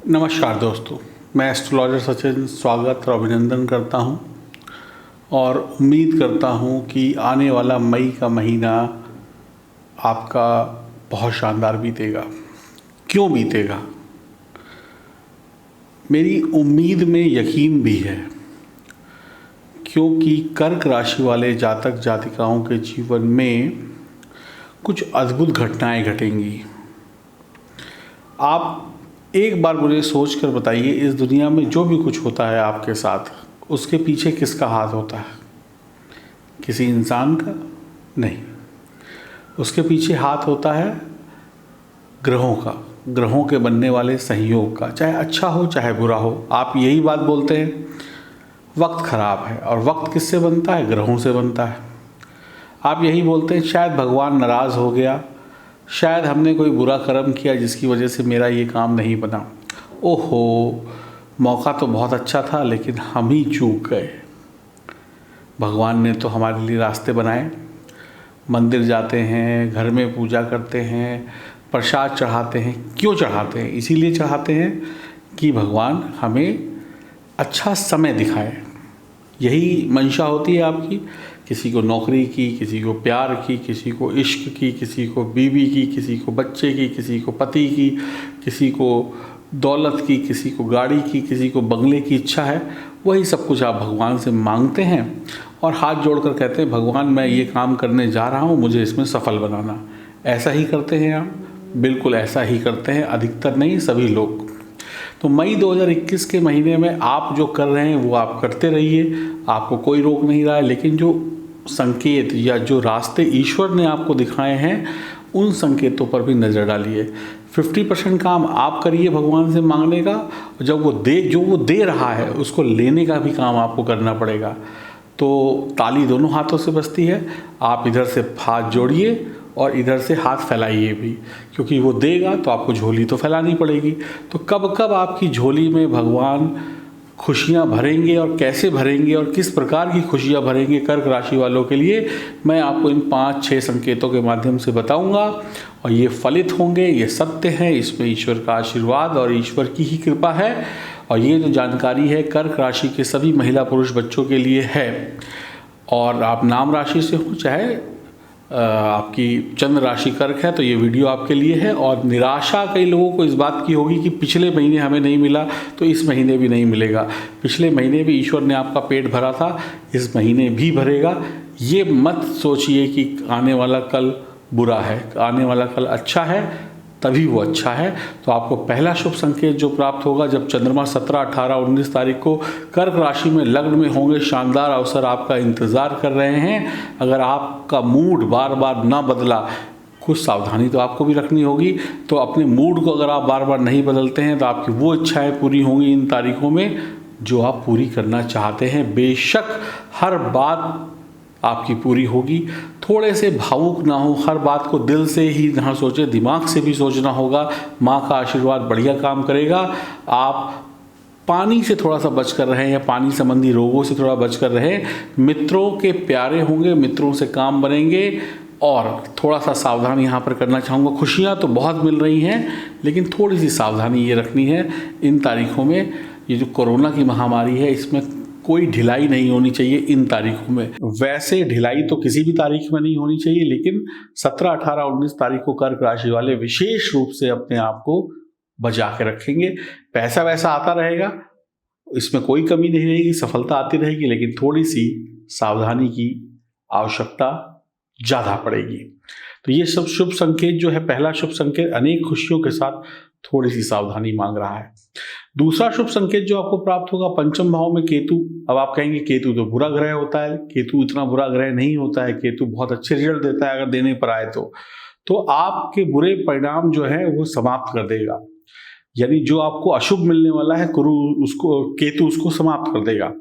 नमस्कार दोस्तों, मैं एस्ट्रोलॉजर सचिन स्वागत और अभिनंदन करता हूं और उम्मीद करता हूं कि आने वाला मई का महीना आपका बहुत शानदार बीतेगा। क्यों बीतेगा? मेरी उम्मीद में यकीन भी है, क्योंकि कर्क राशि वाले जातक जातिकाओं के जीवन में कुछ अद्भुत घटनाएं घटेंगी। आप एक बार मुझे सोच कर बताइए, इस दुनिया में जो भी कुछ होता है आपके साथ, उसके पीछे किसका हाथ होता है? किसी इंसान का नहीं, उसके पीछे हाथ होता है ग्रहों का, ग्रहों के बनने वाले संयोग का। चाहे अच्छा हो चाहे बुरा हो, आप यही बात बोलते हैं वक्त खराब है, और वक्त किससे बनता है? ग्रहों से बनता है। आप यही बोलते हैं शायद भगवान नाराज़ हो गया, शायद हमने कोई बुरा कर्म किया जिसकी वजह से मेरा ये काम नहीं बना। ओहो, मौका तो बहुत अच्छा था लेकिन हम ही चूक गए। भगवान ने तो हमारे लिए रास्ते बनाए। मंदिर जाते हैं, घर में पूजा करते हैं, प्रसाद चढ़ाते हैं। क्यों चढ़ाते हैं? इसीलिए चढ़ाते हैं कि भगवान हमें अच्छा समय दिखाए। यही मंशा होती है आपकी। किसी को नौकरी की, किसी को प्यार की, किसी को इश्क की, किसी को बीवी की, किसी को बच्चे की, किसी को पति की, किसी को दौलत की, किसी को गाड़ी की, किसी को बंगले की इच्छा है। वही सब कुछ आप भगवान से मांगते हैं और हाथ जोड़कर कहते हैं भगवान मैं ये काम करने जा रहा हूँ, मुझे इसमें सफल बनाना। ऐसा ही करते हैं आप? बिल्कुल ऐसा ही करते हैं, अधिकतर नहीं सभी लोग। तो मई 2021 के महीने में आप जो कर रहे हैं वो आप करते रहिए, आपको कोई रोक नहीं रहा है। लेकिन जो संकेत या जो रास्ते ईश्वर ने आपको दिखाए हैं, उन संकेतों पर भी नज़र डालिए। 50% काम आप करिए भगवान से मांगने का, और जब जो वो दे रहा है उसको लेने का भी काम आपको करना पड़ेगा। तो ताली दोनों हाथों से बजती है। आप इधर से हाथ जोड़िए और इधर से हाथ फैलाइए भी, क्योंकि वो देगा तो आपको झोली तो फैलानी पड़ेगी। तो कब कब आपकी झोली में भगवान खुशियाँ भरेंगे और कैसे भरेंगे और किस प्रकार की खुशियाँ भरेंगे कर्क राशि वालों के लिए, मैं आपको इन 5-6 संकेतों के माध्यम से बताऊंगा। और ये फलित होंगे, ये सत्य है, इसमें ईश्वर का आशीर्वाद और ईश्वर की ही कृपा है। और ये जो जानकारी है कर्क राशि के सभी महिला पुरुष बच्चों के लिए है। और आप नाम राशि से हो चाहे आपकी चंद्र राशि कर्क है, तो ये वीडियो आपके लिए है। और निराशा कई लोगों को इस बात की होगी कि पिछले महीने हमें नहीं मिला तो इस महीने भी नहीं मिलेगा। पिछले महीने भी ईश्वर ने आपका पेट भरा था, इस महीने भी भरेगा। ये मत सोचिए कि आने वाला कल बुरा है, आने वाला कल अच्छा है तभी वो अच्छा है। तो आपको पहला शुभ संकेत जो प्राप्त होगा जब चंद्रमा 17, 18, 19 तारीख को कर्क राशि में लग्न में होंगे। शानदार अवसर आपका इंतज़ार कर रहे हैं। अगर आपका मूड बार बार ना बदला, कुछ सावधानी तो आपको भी रखनी होगी। तो अपने मूड को अगर आप बार बार नहीं बदलते हैं तो आपकी वो इच्छाएं पूरी होंगी इन तारीखों में जो आप पूरी करना चाहते हैं। बेशक हर बात आपकी पूरी होगी। थोड़े से भावुक ना हो, हर बात को दिल से ही ना सोचे, दिमाग से भी सोचना होगा। माँ का आशीर्वाद बढ़िया काम करेगा। आप पानी से थोड़ा सा बच कर रहें या पानी संबंधी रोगों से थोड़ा बच कर रहें। मित्रों के प्यारे होंगे, मित्रों से काम बनेंगे। और थोड़ा सा सावधान यहाँ पर करना चाहूँगा। खुशियाँ तो बहुत मिल रही हैं लेकिन थोड़ी सी सावधानी ये रखनी है इन तारीखों में। ये जो कोरोना की महामारी है, इसमें कोई ढिलाई नहीं होनी चाहिए इन तारीखों में। वैसे ढिलाई तो किसी भी तारीख में नहीं होनी चाहिए, लेकिन 17, 18, 19 तारीख को कर्क राशि वाले विशेष रूप से अपने आप को बचा के रखेंगे। पैसा वैसा आता रहेगा, इसमें कोई कमी नहीं रहेगी, सफलता आती रहेगी, लेकिन थोड़ी सी सावधानी की आवश्यकता ज़्यादा पड़ेगी। तो ये सब शुभ संकेत जो है, पहला शुभ संकेत अनेक खुशियों के साथ थोड़ी सी सावधानी मांग रहा है। दूसरा शुभ संकेत जो आपको प्राप्त होगा, पंचम भाव में केतु। अब आप कहेंगे केतु तो बुरा ग्रह होता है। केतु इतना बुरा ग्रह नहीं होता है, केतु बहुत अच्छे रिजल्ट देता है अगर देने पर आए तो आपके बुरे परिणाम जो है वो समाप्त कर देगा। यानी जो आपको अशुभ मिलने वाला है केतु उसको समाप्त कर देगा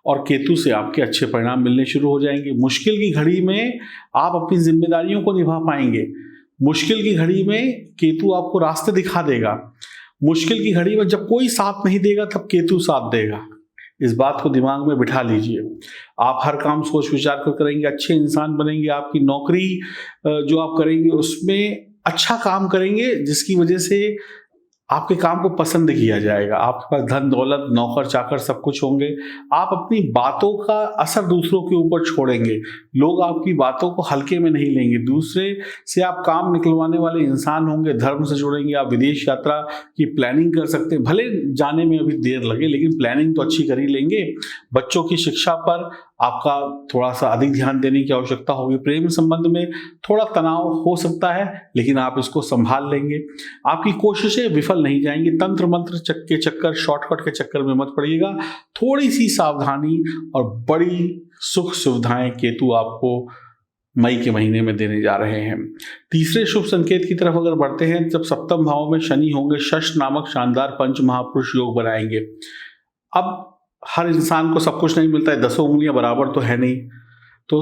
और केतु से आपके अच्छे परिणाम मिलने शुरू हो जाएंगे। मुश्किल की घड़ी में आप अपनी जिम्मेदारियों को निभा पाएंगे। मुश्किल की घड़ी में केतु आपको रास्ते दिखा देगा। मुश्किल की घड़ी में जब कोई साथ नहीं देगा तब केतु साथ देगा। इस बात को दिमाग में बिठा लीजिए। आप हर काम सोच विचार कर करेंगे, अच्छे इंसान बनेंगे। आपकी नौकरी जो आप करेंगे उसमें अच्छा काम करेंगे, जिसकी वजह से आपके काम को पसंद किया जाएगा, आपके पास धन दौलत नौकर चाकर सब कुछ होंगे। आप अपनी बातों का असर दूसरों के ऊपर छोड़ेंगे, लोग आपकी बातों को हल्के में नहीं लेंगे, दूसरे से आप काम निकलवाने वाले इंसान होंगे, धर्म से जुड़ेंगे। आप विदेश यात्रा की प्लानिंग कर सकते हैं, भले जाने में अभी देर लगे लेकिन प्लानिंग तो अच्छी कर ही लेंगे। बच्चों की शिक्षा पर आपका थोड़ा सा अधिक ध्यान देने की आवश्यकता होगी। प्रेम संबंध में थोड़ा तनाव हो सकता है लेकिन आप इसको संभाल लेंगे। आपकी कोशिशें विफल नहीं जाएंगी। तंत्र मंत्र के चक्कर, शॉर्टकट के चक्कर में मत पड़िएगा। थोड़ी सी सावधानी और बड़ी सुख सुविधाएं केतु आपको मई के महीने में देने जा रहे हैं। तीसरे शुभ संकेत की तरफ अगर बढ़ते हैं, जब सप्तम भाव में शनि होंगे, शश नामक शानदार पंच महापुरुष योग बनाएंगे। अब हर इंसान को सब कुछ नहीं मिलता है, 10 उंगलियां बराबर तो है नहीं। तो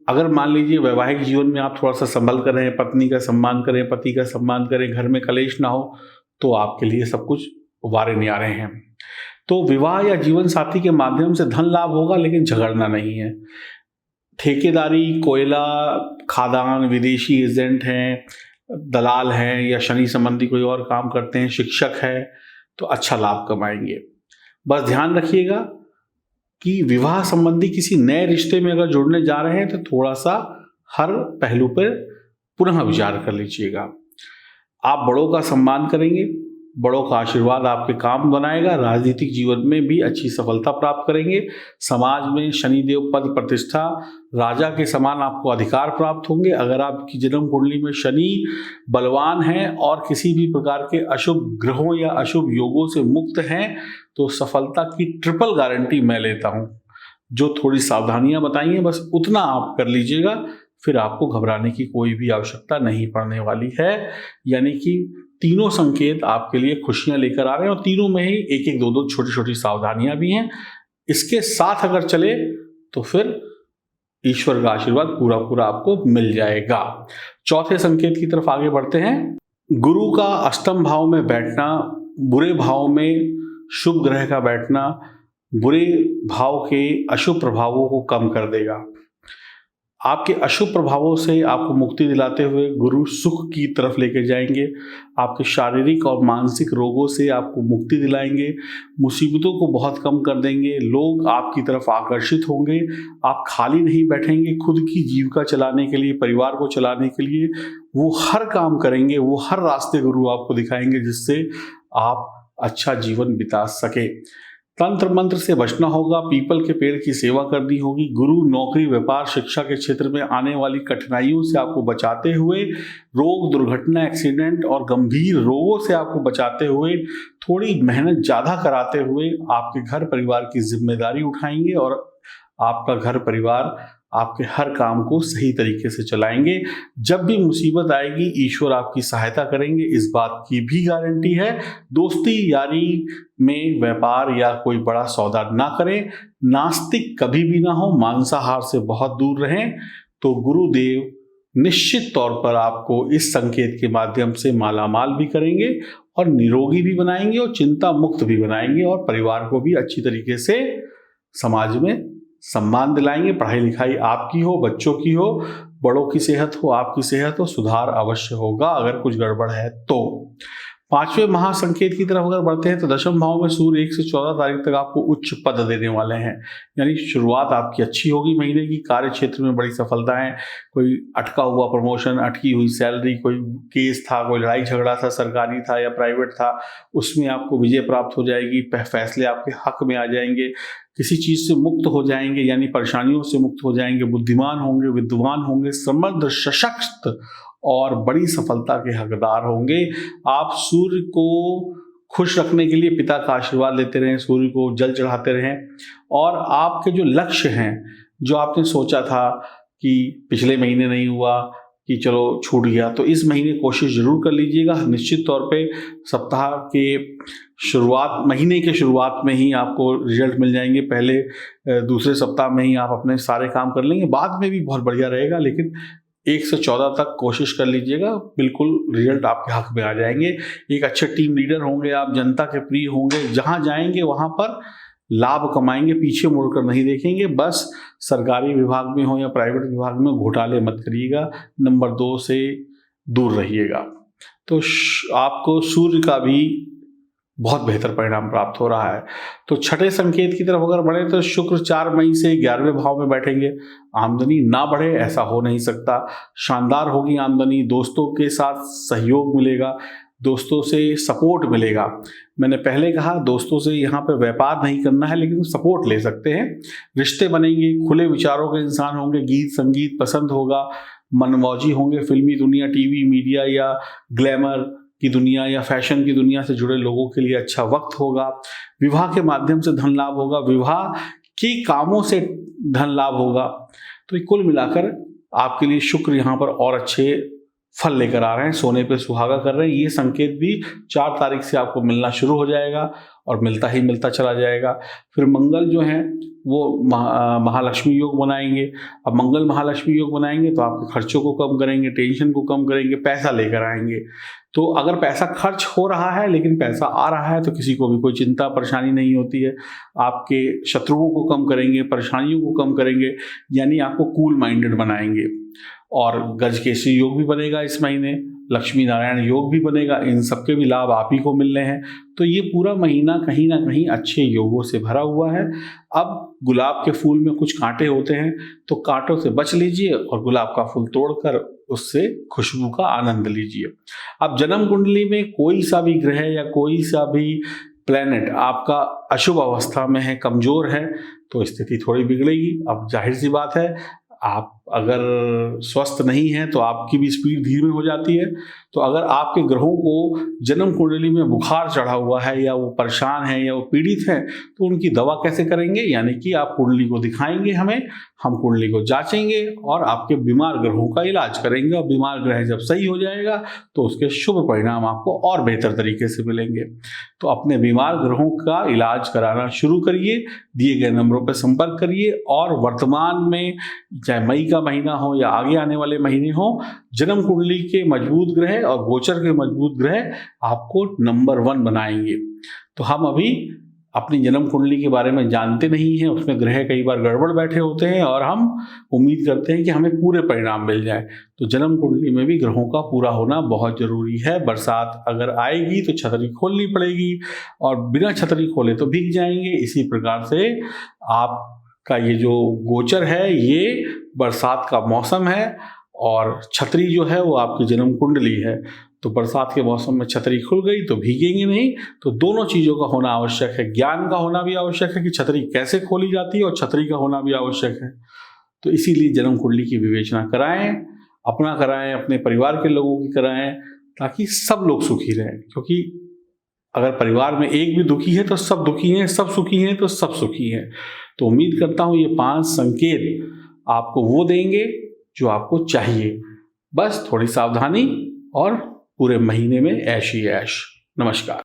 अगर मान लीजिए वैवाहिक जीवन में आप थोड़ा सा संभल कर रहे हैं, पत्नी का सम्मान करें, पति का सम्मान करें, घर में कलेश ना हो, तो आपके लिए सब कुछ वारे नहीं आ रहे हैं। तो विवाह या जीवन साथी के माध्यम से धन लाभ होगा लेकिन झगड़ना नहीं है। ठेकेदारी, कोयला, खादान, विदेशी एजेंट हैं, दलाल हैं या शनि संबंधी कोई और काम करते हैं, शिक्षक है, तो अच्छा लाभ कमाएंगे। बस ध्यान रखिएगा कि विवाह संबंधी किसी नए रिश्ते में अगर जुड़ने जा रहे हैं तो थोड़ा सा हर पहलू पर पुनः विचार कर लीजिएगा। आप बड़ों का सम्मान करेंगे, बड़ों का आशीर्वाद आपके काम बनाएगा। राजनीतिक जीवन में भी अच्छी सफलता प्राप्त करेंगे। समाज में शनिदेव पद प्रतिष्ठा, राजा के समान आपको अधिकार प्राप्त होंगे। अगर आपकी जन्म कुंडली में शनि बलवान है और किसी भी प्रकार के अशुभ ग्रहों या अशुभ योगों से मुक्त हैं तो सफलता की ट्रिपल गारंटी मैं लेता हूं। जो थोड़ी सावधानियां बताई हैं बस उतना आप कर लीजिएगा, फिर आपको घबराने की कोई भी आवश्यकता नहीं पड़ने वाली है। यानी कि तीनों संकेत आपके लिए खुशियां लेकर आ रहे हैं और तीनों में ही एक एक दो दो छोटी छोटी सावधानियां भी हैं। इसके साथ अगर चले तो फिर ईश्वर का आशीर्वाद पूरा पूरा आपको मिल जाएगा। चौथे संकेत की तरफ आगे बढ़ते हैं। गुरु का अष्टम भाव में बैठना, बुरे भाव में शुभ ग्रह का बैठना बुरे भाव के अशुभ प्रभावों को कम कर देगा। आपके अशुभ प्रभावों से आपको मुक्ति दिलाते हुए गुरु सुख की तरफ लेके जाएंगे। आपके शारीरिक और मानसिक रोगों से आपको मुक्ति दिलाएंगे, मुसीबतों को बहुत कम कर देंगे। लोग आपकी तरफ आकर्षित होंगे। आप खाली नहीं बैठेंगे। खुद की जीविका चलाने के लिए, परिवार को चलाने के लिए वो हर काम करेंगे, वो हर रास्ते गुरु आपको दिखाएंगे जिससे आप अच्छा जीवन बिता सके। तंत्र मंत्र से बचना होगा, पीपल के पेड़ की सेवा करनी होगी। गुरु नौकरी, व्यापार, शिक्षा के क्षेत्र में आने वाली कठिनाइयों से आपको बचाते हुए, रोग, दुर्घटना, एक्सीडेंट और गंभीर रोगों से आपको बचाते हुए, थोड़ी मेहनत ज़्यादा कराते हुए आपके घर परिवार की जिम्मेदारी उठाएंगे और आपका घर परिवार आपके हर काम को सही तरीके से चलाएंगे। जब भी मुसीबत आएगी ईश्वर आपकी सहायता करेंगे, इस बात की भी गारंटी है। दोस्ती यारी में व्यापार या कोई बड़ा सौदा ना करें। नास्तिक कभी भी ना हो, मांसाहार से बहुत दूर रहें। तो गुरुदेव निश्चित तौर पर आपको इस संकेत के माध्यम से मालामाल भी करेंगे और निरोगी भी बनाएंगे और चिंता मुक्त भी बनाएंगे और परिवार को भी अच्छी तरीके से समाज में सम्मान दिलाएंगे। पढ़ाई लिखाई आपकी हो, बच्चों की हो, बड़ों की सेहत हो, आपकी सेहत हो, सुधार अवश्य होगा अगर कुछ गड़बड़ है तो। पांचवें महासंकेत की तरफ अगर बढ़ते हैं तो दशम भाव में सूर्य 1 से 14 तारीख तक आपको उच्च पद देने वाले हैं। यानी शुरुआत आपकी अच्छी होगी महीने की। कार्य क्षेत्र में बड़ी सफलताएं, कोई अटका हुआ प्रमोशन, अटकी हुई सैलरी, कोई केस था, कोई लड़ाई झगड़ा था, सरकारी था या प्राइवेट था, उसमें आपको विजय प्राप्त हो जाएगी। फैसले आपके हक में आ जाएंगे। किसी चीज़ से मुक्त हो जाएंगे, यानी परेशानियों से मुक्त हो जाएंगे। बुद्धिमान होंगे, विद्वान होंगे, समृद्ध, सशक्त और बड़ी सफलता के हकदार होंगे। आप सूर्य को खुश रखने के लिए पिता का आशीर्वाद लेते रहें, सूर्य को जल चढ़ाते रहें और आपके जो लक्ष्य हैं, जो आपने सोचा था कि पिछले महीने नहीं हुआ, कि चलो छूट गया, तो इस महीने कोशिश जरूर कर लीजिएगा। निश्चित तौर पे सप्ताह के शुरुआत, महीने के शुरुआत में ही आपको रिजल्ट मिल जाएंगे। पहले दूसरे सप्ताह में ही आप अपने सारे काम कर लेंगे, बाद में भी बहुत बढ़िया रहेगा। लेकिन 1 से 14 तक कोशिश कर लीजिएगा, बिल्कुल रिजल्ट आपके हक में आ जाएंगे। एक अच्छे टीम लीडर होंगे आप, जनता के प्रिय होंगे। जहाँ जाएंगे वहाँ पर लाभ कमाएंगे, पीछे मुड़कर नहीं देखेंगे। बस सरकारी विभाग में हो या प्राइवेट विभाग में घोटाले मत करिएगा। नंबर 2 से दूर रहिएगा। तो आपको सूर्य का भी बहुत बेहतर परिणाम प्राप्त हो रहा है। तो छठे संकेत की तरफ अगर बढ़े तो शुक्र 4 मई से 11वें भाव में बैठेंगे। आमदनी ना बढ़े ऐसा हो नहीं सकता, शानदार होगी आमदनी, दोस्तों के साथ सहयोग मिलेगा, दोस्तों से सपोर्ट मिलेगा। मैंने पहले कहा दोस्तों से यहाँ पे व्यापार नहीं करना है, लेकिन सपोर्ट ले सकते हैं। रिश्ते बनेंगे, खुले विचारों के इंसान होंगे, गीत संगीत पसंद होगा, मनमौजी होंगे, फिल्मी दुनिया, टीवी, मीडिया या ग्लैमर की दुनिया या फैशन की दुनिया से जुड़े लोगों के लिए अच्छा वक्त होगा। विवाह के माध्यम से धन लाभ होगा, विवाह के कामों से धन लाभ होगा। तो कुल मिलाकर आपके लिए शुक्र यहाँ पर और अच्छे फल लेकर आ रहे हैं, सोने पे सुहागा कर रहे हैं। ये संकेत भी 4 तारीख से आपको मिलना शुरू हो जाएगा और मिलता ही मिलता चला जाएगा। फिर मंगल जो है वो महालक्ष्मी योग बनाएंगे। अब मंगल महालक्ष्मी योग बनाएंगे तो आपके खर्चों को कम करेंगे, टेंशन को कम करेंगे, पैसा लेकर आएंगे। तो अगर पैसा खर्च हो रहा है लेकिन पैसा आ रहा है तो किसी को भी कोई चिंता परेशानी नहीं होती है। आपके शत्रुओं को कम करेंगे, परेशानियों को कम करेंगे, यानी आपको कूल माइंडेड बनाएंगे। और गजकेसरी योग भी बनेगा इस महीने, लक्ष्मी नारायण योग भी बनेगा। इन सबके भी लाभ आप ही को मिल रहे हैं। तो ये पूरा महीना कहीं ना कहीं अच्छे योगों से भरा हुआ है। अब गुलाब के फूल में कुछ कांटे होते हैं तो कांटों से बच लीजिए और गुलाब का फूल तोड़कर उससे खुशबू का आनंद लीजिए। अब जन्म कुंडली में कोई सा भी ग्रह या कोई सा भी प्लेनेट आपका अशुभ अवस्था में है, कमजोर है, तो स्थिति थोड़ी बिगड़ेगी। अब जाहिर सी बात है, आप अगर स्वस्थ नहीं हैं तो आपकी भी स्पीड धीमी हो जाती है। तो अगर आपके ग्रहों को जन्म कुंडली में बुखार चढ़ा हुआ है या वो परेशान है या वो पीड़ित हैं तो उनकी दवा कैसे करेंगे, यानी कि आप कुंडली को दिखाएंगे हमें, हम कुंडली को जांचेंगे और आपके बीमार ग्रहों का इलाज करेंगे। और बीमार ग्रह जब सही हो जाएगा तो उसके शुभ परिणाम आपको और बेहतर तरीके से मिलेंगे। तो अपने बीमार ग्रहों का इलाज कराना शुरू करिए, दिए गए नंबरों पर संपर्क करिए। और वर्तमान में चाहे मई का महीना हो या आगे आने वाले महीने हो, जन्म कुंडली के मजबूत ग्रह और गोचर के मजबूत ग्रह आपको नंबर 1 बनाएंगे। तो हम अभी अपनी जन्म कुंडली के बारे में जानते नहीं हैं, उसमें ग्रह कई बार गड़बड़ बैठे होते हैं और हम उम्मीद करते हैं कि हमें पूरे परिणाम मिल जाए। तो जन्म कुंडली में भी ग्रहों का पूरा होना बहुत जरूरी है। बरसात अगर आएगी तो छतरी खोलनी पड़ेगी और बिना छतरी खोले तो भीग जाएंगे। इसी प्रकार से आपका ये जो गोचर है ये बरसात का मौसम है और छतरी जो है वो आपकी जन्म कुंडली है। तो बरसात के मौसम में छतरी खुल गई तो भीगेंगे नहीं। तो दोनों चीज़ों का होना आवश्यक है, ज्ञान का होना भी आवश्यक है कि छतरी कैसे खोली जाती है और छतरी का होना भी आवश्यक है। तो इसीलिए जन्म कुंडली की विवेचना कराएं, अपना कराएं, अपने परिवार के लोगों की कराएं, ताकि सब लोग सुखी रहें। क्योंकि अगर परिवार में एक भी दुखी है तो सब दुखी हैं, सब सुखी हैं तो सब सुखी हैं। तो उम्मीद करता हूँ ये 5 संकेत आपको वो देंगे जो आपको चाहिए। बस थोड़ी सावधानी और पूरे महीने में ऐश ही ऐश। नमस्कार।